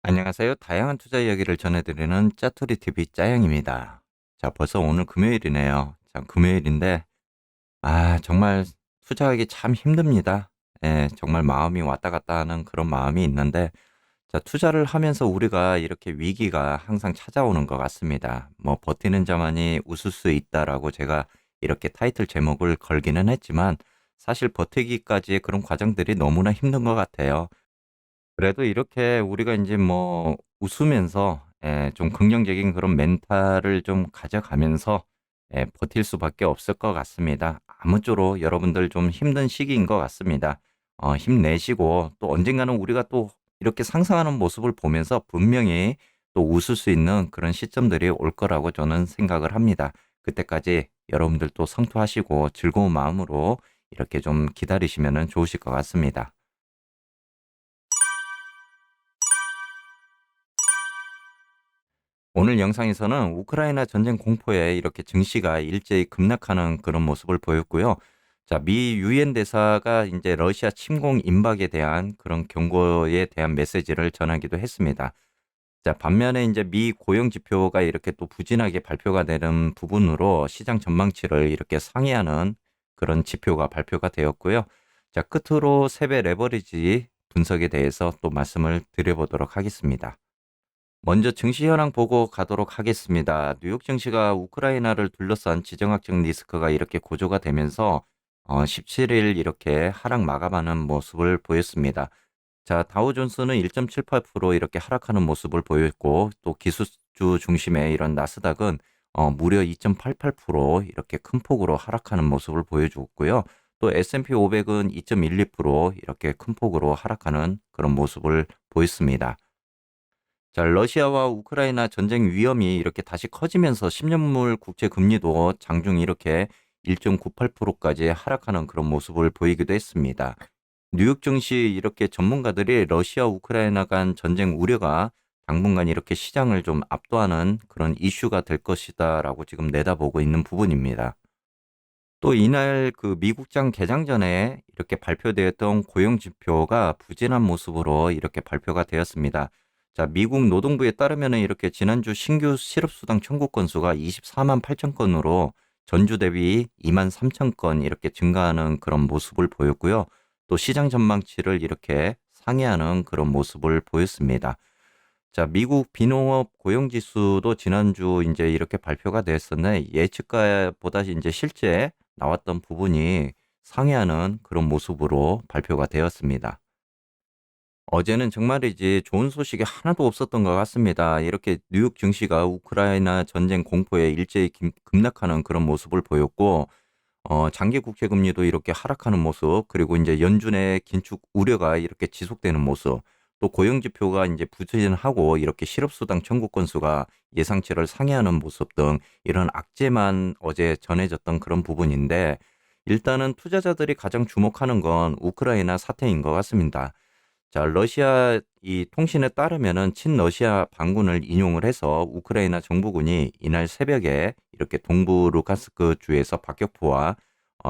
안녕하세요. 다양한 투자 이야기를 전해드리는 짜투리 TV 짜영입니다. 자, 벌써 오늘 금요일이네요. 참, 금요일인데, 정말 투자하기 참 힘듭니다. 예, 정말 마음이 왔다 갔다 하는 그런 마음이 있는데, 자, 투자를 하면서 우리가 이렇게 위기가 항상 찾아오는 것 같습니다. 뭐, 버티는 자만이 웃을 수 있다라고 제가 이렇게 타이틀 제목을 걸기는 했지만, 사실 버티기까지의 그런 과정들이 너무나 힘든 것 같아요. 그래도 이렇게 우리가 이제 뭐 웃으면서 좀 긍정적인 그런 멘탈을 좀 가져가면서 버틸 수밖에 없을 것 같습니다. 아무쪼록 여러분들 좀 힘든 시기인 것 같습니다. 힘내시고 또 언젠가는 우리가 또 이렇게 상승하는 모습을 보면서 분명히 또 웃을 수 있는 그런 시점들이 올 거라고 저는 생각을 합니다. 그때까지 여러분들 또 성투하시고 즐거운 마음으로 이렇게 좀 기다리시면 좋으실 것 같습니다. 오늘 영상에서는 우크라이나 전쟁 공포에 이렇게 증시가 일제히 급락하는 그런 모습을 보였고요. 자, 미 유엔 대사가 이제 러시아 침공 임박에 대한 그런 경고에 대한 메시지를 전하기도 했습니다. 자, 반면에 이제 미 고용 지표가 이렇게 또 부진하게 발표가 되는 부분으로 시장 전망치를 이렇게 상회하는 그런 지표가 발표가 되었고요. 자, 끝으로 세배 레버리지 분석에 대해서 또 말씀을 드려보도록 하겠습니다. 먼저 증시 현황 보고 가도록 하겠습니다. 뉴욕 증시가 우크라이나를 둘러싼 지정학적 리스크가 이렇게 고조가 되면서 17일 이렇게 하락 마감하는 모습을 보였습니다. 자, 다우존스는 1.78% 이렇게 하락하는 모습을 보였고 또 기술주 중심의 이런 나스닥은 무려 2.88% 이렇게 큰 폭으로 하락하는 모습을 보여주었고요. 또 S&P 500은 2.12% 이렇게 큰 폭으로 하락하는 그런 모습을 보였습니다. 자, 러시아와 우크라이나 전쟁 위험이 이렇게 다시 커지면서 10년물 국채 금리도 장중 이렇게 1.98%까지 하락하는 그런 모습을 보이기도 했습니다. 뉴욕 증시 이렇게 전문가들이 러시아 우크라이나 간 전쟁 우려가 당분간 이렇게 시장을 좀 압도하는 그런 이슈가 될 것이다라고 지금 내다보고 있는 부분입니다. 또 이날 그 미국장 개장 전에 이렇게 발표되었던 고용 지표가 부진한 모습으로 이렇게 발표가 되었습니다. 자, 미국 노동부에 따르면 이렇게 지난주 신규 실업수당 청구 건수가 24만 8천 건으로 전주 대비 2만 3천 건 이렇게 증가하는 그런 모습을 보였고요. 또 시장 전망치를 이렇게 상회하는 그런 모습을 보였습니다. 자, 미국 비농업 고용 지수도 지난주 이제 이렇게 발표가 됐었는데 예측가보다 이제 실제 나왔던 부분이 상회하는 그런 모습으로 발표가 되었습니다. 어제는 정말이지 좋은 소식이 하나도 없었던 것 같습니다. 이렇게 뉴욕 증시가 우크라이나 전쟁 공포에 일제히 급락하는 그런 모습을 보였고, 장기 국채 금리도 이렇게 하락하는 모습, 그리고 이제 연준의 긴축 우려가 이렇게 지속되는 모습, 또 고용 지표가 이제 부진하고 이렇게 실업수당 청구 건수가 예상치를 상회하는 모습 등 이런 악재만 어제 전해졌던 그런 부분인데, 일단은 투자자들이 가장 주목하는 건 우크라이나 사태인 것 같습니다. 자, 러시아 이 통신에 따르면은 친러시아 반군을 인용을 해서 우크라이나 정부군이 이날 새벽에 이렇게 동부 루간스크 주에서 박격포와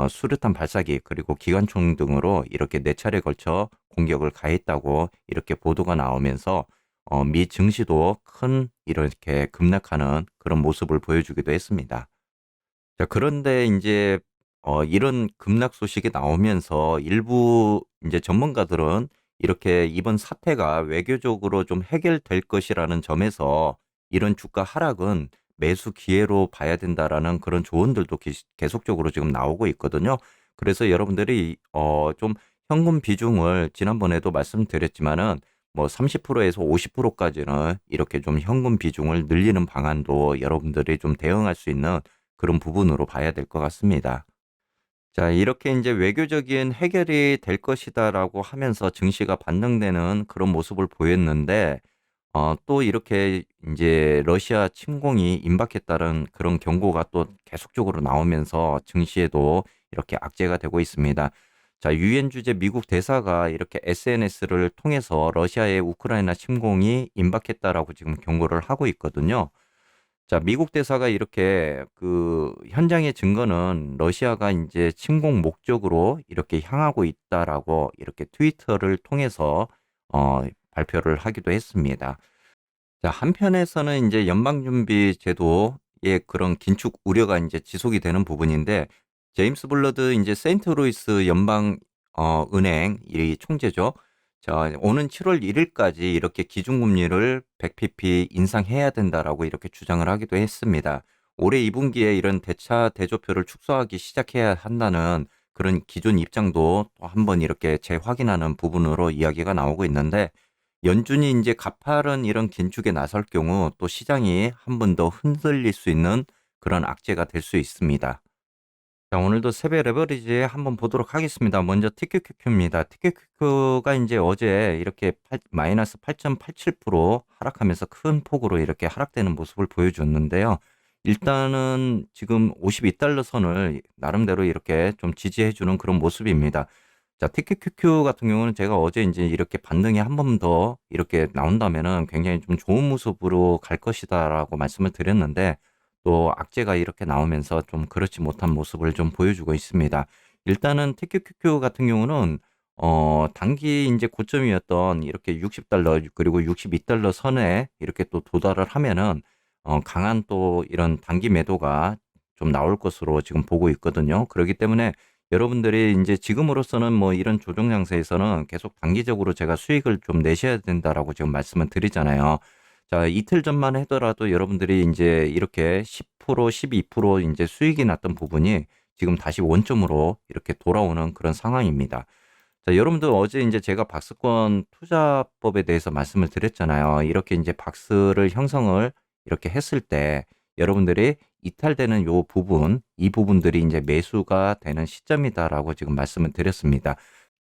수류탄 발사기 그리고 기관총 등으로 이렇게 네 차례 걸쳐 공격을 가했다고 이렇게 보도가 나오면서 미 증시도 큰 이렇게 급락하는 그런 모습을 보여주기도 했습니다. 자, 그런데 이제 이런 급락 소식이 나오면서 일부 이제 전문가들은 이렇게 이번 사태가 외교적으로 좀 해결될 것이라는 점에서 이런 주가 하락은 매수 기회로 봐야 된다라는 그런 조언들도 계속적으로 지금 나오고 있거든요. 그래서 여러분들이 좀 현금 비중을 지난번에도 말씀드렸지만은 뭐 30%에서 50%까지는 이렇게 좀 현금 비중을 늘리는 방안도 여러분들이 좀 대응할 수 있는 그런 부분으로 봐야 될 것 같습니다. 자, 이렇게 이제 외교적인 해결이 될 것이다라고 하면서 증시가 반등되는 그런 모습을 보였는데, 또 이렇게 이제 러시아 침공이 임박했다는 그런 경고가 또 계속적으로 나오면서 증시에도 이렇게 악재가 되고 있습니다. 자, 유엔 주재 미국 대사가 이렇게 SNS를 통해서 러시아의 우크라이나 침공이 임박했다라고 지금 경고를 하고 있거든요. 자, 미국 대사가 이렇게 그 현장의 증거는 러시아가 이제 침공 목적으로 이렇게 향하고 있다라고 이렇게 트위터를 통해서 발표를 하기도 했습니다. 자, 한편에서는 이제 연방준비 제도의 그런 긴축 우려가 이제 지속이 되는 부분인데, 제임스 블러드 이제 세인트루이스 연방 은행 이 총재죠. 자, 오는 7월 1일까지 이렇게 기준금리를 100pp 인상해야 된다라고 이렇게 주장을 하기도 했습니다. 올해 2분기에 이런 대차 대조표를 축소하기 시작해야 한다는 그런 기존 입장도 또 한번 이렇게 재확인하는 부분으로 이야기가 나오고 있는데, 연준이 이제 가파른 이런 긴축에 나설 경우 또 시장이 한 번 더 흔들릴 수 있는 그런 악재가 될 수 있습니다. 자, 오늘도 세배 레버리지 한번 보도록 하겠습니다. 먼저 TQQQ입니다. TQQQ가 이제 어제 이렇게 마이너스 8.87% 하락하면서 큰 폭으로 이렇게 하락되는 모습을 보여줬는데요. 일단은 지금 52달러 선을 나름대로 이렇게 좀 지지해주는 그런 모습입니다. 자, TQQQ 같은 경우는 제가 어제 이제 이렇게 반등이 한 번 더 이렇게 나온다면은 굉장히 좀 좋은 모습으로 갈 것이다라고 말씀을 드렸는데, 또 악재가 이렇게 나오면서 좀 그렇지 못한 모습을 좀 보여주고 있습니다. 일단은 TQQQ 같은 경우는 단기 이제 고점이었던 이렇게 60달러 그리고 62달러 선에 이렇게 또 도달을 하면은 강한 또 이런 단기 매도가 좀 나올 것으로 지금 보고 있거든요. 그렇기 때문에 여러분들이 이제 지금으로서는 뭐 이런 조정 장세에서는 계속 단기적으로 제가 수익을 좀 내셔야 된다라고 지금 말씀을 드리잖아요. 자, 이틀 전만 하더라도 여러분들이 이제 이렇게 10%, 12% 이제 수익이 났던 부분이 지금 다시 원점으로 이렇게 돌아오는 그런 상황입니다. 자, 여러분들 어제 이제 제가 박스권 투자법에 대해서 말씀을 드렸잖아요. 이렇게 이제 박스를 형성을 이렇게 했을 때 여러분들이 이탈되는 요 부분, 이 부분들이 이제 매수가 되는 시점이다라고 지금 말씀을 드렸습니다.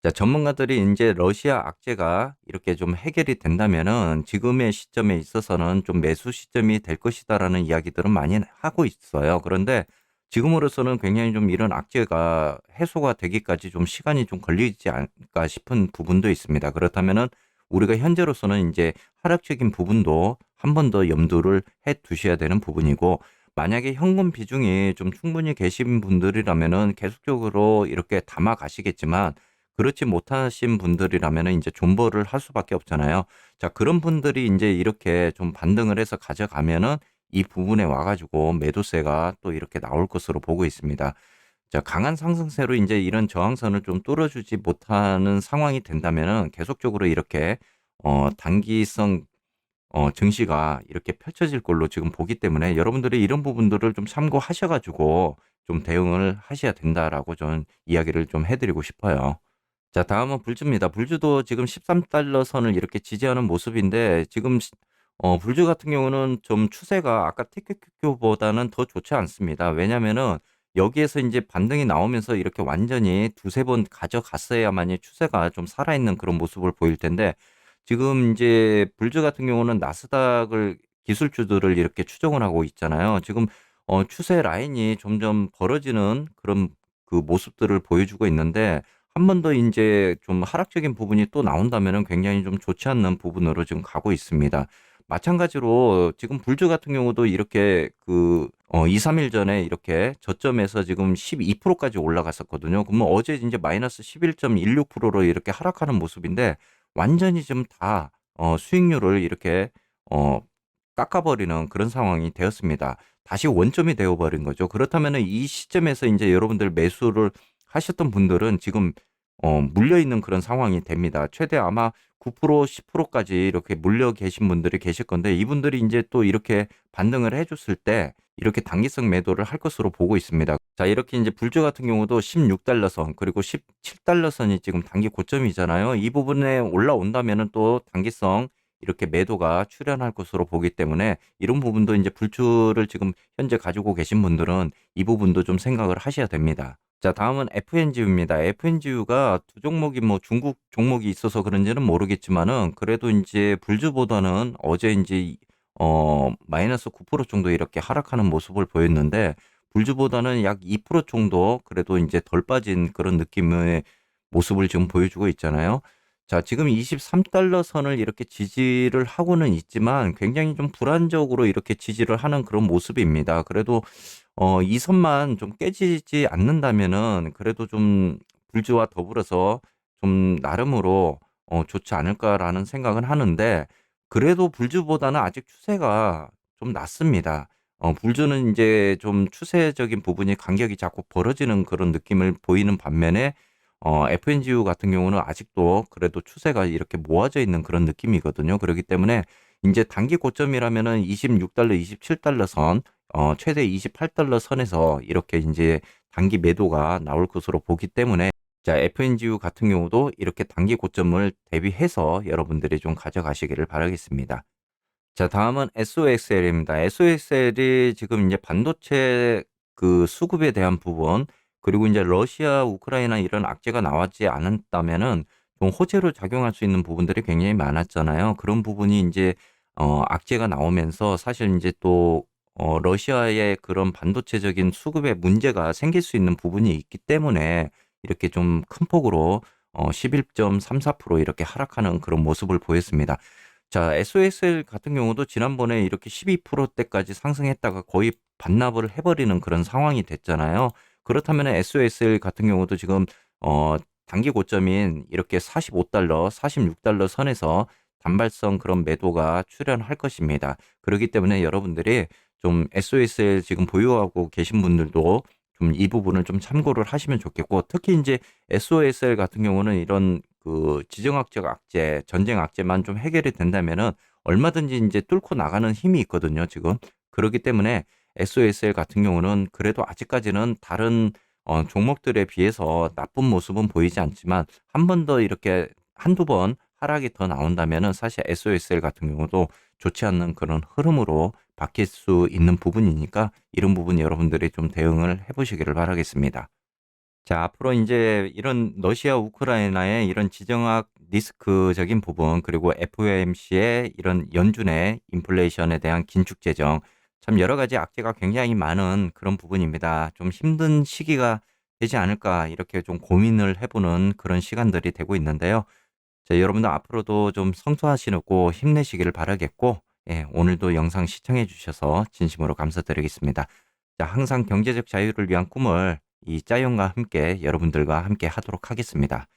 자, 전문가들이 이제 러시아 악재가 이렇게 좀 해결이 된다면은 지금의 시점에 있어서는 좀 매수 시점이 될 것이다라는 이야기들은 많이 하고 있어요. 그런데 지금으로서는 굉장히 좀 이런 악재가 해소가 되기까지 좀 시간이 좀 걸리지 않을까 싶은 부분도 있습니다. 그렇다면은 우리가 현재로서는 이제 하락적인 부분도 한 번 더 염두를 해 두셔야 되는 부분이고, 만약에 현금 비중이 좀 충분히 계신 분들이라면은 계속적으로 이렇게 담아 가시겠지만, 그렇지 못하신 분들이라면은 이제 존버를 할 수밖에 없잖아요. 자, 그런 분들이 이제 이렇게 좀 반등을 해서 가져가면은 이 부분에 와가지고 매도세가 또 이렇게 나올 것으로 보고 있습니다. 자, 강한 상승세로 이제 이런 저항선을 좀 뚫어주지 못하는 상황이 된다면은 계속적으로 이렇게 단기성 증시가 이렇게 펼쳐질 걸로 지금 보기 때문에 여러분들이 이런 부분들을 좀 참고하셔가지고 좀 대응을 하셔야 된다라고 저는 이야기를 좀 해드리고 싶어요. 자, 다음은 불주입니다. 불주도 지금 13달러 선을 이렇게 지지하는 모습인데, 지금 불주 같은 경우는 좀 추세가 아까 TQQQ보다는 더 좋지 않습니다. 왜냐면은 여기에서 이제 반등이 나오면서 이렇게 완전히 두세 번 가져갔어야만이 추세가 좀 살아있는 그런 모습을 보일 텐데, 지금 이제 불주 같은 경우는 나스닥을 기술주들을 이렇게 추종을 하고 있잖아요. 지금 추세 라인이 점점 벌어지는 그런 그 모습들을 보여주고 있는데, 한 번 더 인제 좀 하락적인 부분이 또 나온다면은 굉장히 좀 좋지 않는 부분으로 지금 가고 있습니다. 마찬가지로 지금 불주 같은 경우도 이렇게 2-3일 전에 이렇게 저점에서 지금 12% 까지 올라갔었거든요. 그러면 어제 인제 마이너스 11.16%로 이렇게 하락하는 모습인데, 완전히 지금 다 수익률을 이렇게 어 깎아 버리는 그런 상황이 되었습니다. 다시 원점이 되어 버린 거죠. 그렇다면은 이 시점에서 인제 여러분들 매수를 하셨던 분들은 지금 물려 있는 그런 상황이 됩니다. 최대 아마 9% 10%까지 이렇게 물려 계신 분들이 계실 건데, 이분들이 인제 또 이렇게 반등을 해 줬을 때 이렇게 단기성 매도를 할 것으로 보고 있습니다. 자, 이렇게 인제 불주 같은 경우도 16달러 선 그리고 17달러 선이 지금 단기 고점이잖아요. 이 부분에 올라온다면은 또 단기성 이렇게 매도가 출현할 것으로 보기 때문에, 이런 부분도 인제 불주를 지금 현재 가지고 계신 분들은 이 부분도 좀 생각을 하셔야 됩니다. 자, 다음은 FNGU입니다. FNGU가 두 종목이 뭐 중국 종목이 있어서 그런지는 모르겠지만은, 그래도 인제 불주보다는 어제 인제 마이너스 9% 정도 이렇게 하락하는 모습을 보였는데, 불주보다는 약 2% 정도 그래도 인제 덜 빠진 그런 느낌의 모습을 지금 보여주고 있잖아요. 자, 지금 23달러 선을 이렇게 지지를 하고는 있지만 굉장히 좀 불안정으로 이렇게 지지를 하는 그런 모습입니다. 그래도 이 선만 좀 깨지지 않는다면은 그래도 좀 불주와 더불어서 좀 나름으로 좋지 않을까라는 생각은 하는데 그래도 불주보다는 아직 추세가 좀 낮습니다. 불주는 이제 좀 추세적인 부분이 간격이 자꾸 벌어지는 그런 느낌을 보이는 반면에 FNGU 같은 경우는 아직도 그래도 추세가 이렇게 모아져 있는 그런 느낌이거든요. 그렇기 때문에 이제 단기 고점이라면은 26달러, 27달러 선, 최대 28달러 선에서 이렇게 이제 단기 매도가 나올 것으로 보기 때문에 자, FNGU 같은 경우도 이렇게 단기 고점을 대비해서 여러분들이 좀 가져가시기를 바라겠습니다. 자, 다음은 SOXL입니다. SOXL이 지금 이제 반도체 그 수급에 대한 부분, 그리고 이제 러시아, 우크라이나 이런 악재가 나왔지 않았다면은 좀 호재로 작용할 수 있는 부분들이 굉장히 많았잖아요. 그런 부분이 이제 악재가 나오면서 사실 이제 또 러시아의 그런 반도체적인 수급에 문제가 생길 수 있는 부분이 있기 때문에 이렇게 좀 큰 폭으로 11.34% 이렇게 하락하는 그런 모습을 보였습니다. 자, SOXL 같은 경우도 지난번에 이렇게 12%대까지 상승했다가 거의 반납을 해버리는 그런 상황이 됐잖아요. 그렇다면 SOXL 같은 경우도 지금 단기 고점인 이렇게 45달러, 46달러 선에서 단발성 그런 매도가 출현할 것입니다. 그렇기 때문에 여러분들이 좀 SOXL 지금 보유하고 계신 분들도 좀 이 부분을 좀 참고를 하시면 좋겠고, 특히 이제 SOSL 같은 경우는 이런 그 지정학적 악재, 전쟁 악재만 좀 해결이 된다면은 얼마든지 이제 뚫고 나가는 힘이 있거든요, 지금. 그렇기 때문에 SOSL 같은 경우는 그래도 아직까지는 다른 종목들에 비해서 나쁜 모습은 보이지 않지만 한 번 더 이렇게 한두 번 하락이 더 나온다면은 사실 SOSL 같은 경우도 좋지 않는 그런 흐름으로 바뀔 수 있는 부분이니까 이런 부분 여러분들이 좀 대응을 해보시기를 바라겠습니다. 자, 앞으로 이제 이런 러시아, 우크라이나의 이런 지정학 리스크적인 부분, 그리고 FOMC의 이런 연준의 인플레이션에 대한 긴축 재정, 참 여러 가지 악재가 굉장히 많은 그런 부분입니다. 좀 힘든 시기가 되지 않을까, 이렇게 좀 고민을 해보는 그런 시간들이 되고 있는데요. 자, 여러분들 앞으로도 좀 성투하시고 힘내시기를 바라겠고, 예, 오늘도 영상 시청해 주셔서 진심으로 감사드리겠습니다. 자, 항상 경제적 자유를 위한 꿈을 이 짜용과 함께 여러분들과 함께 하도록 하겠습니다.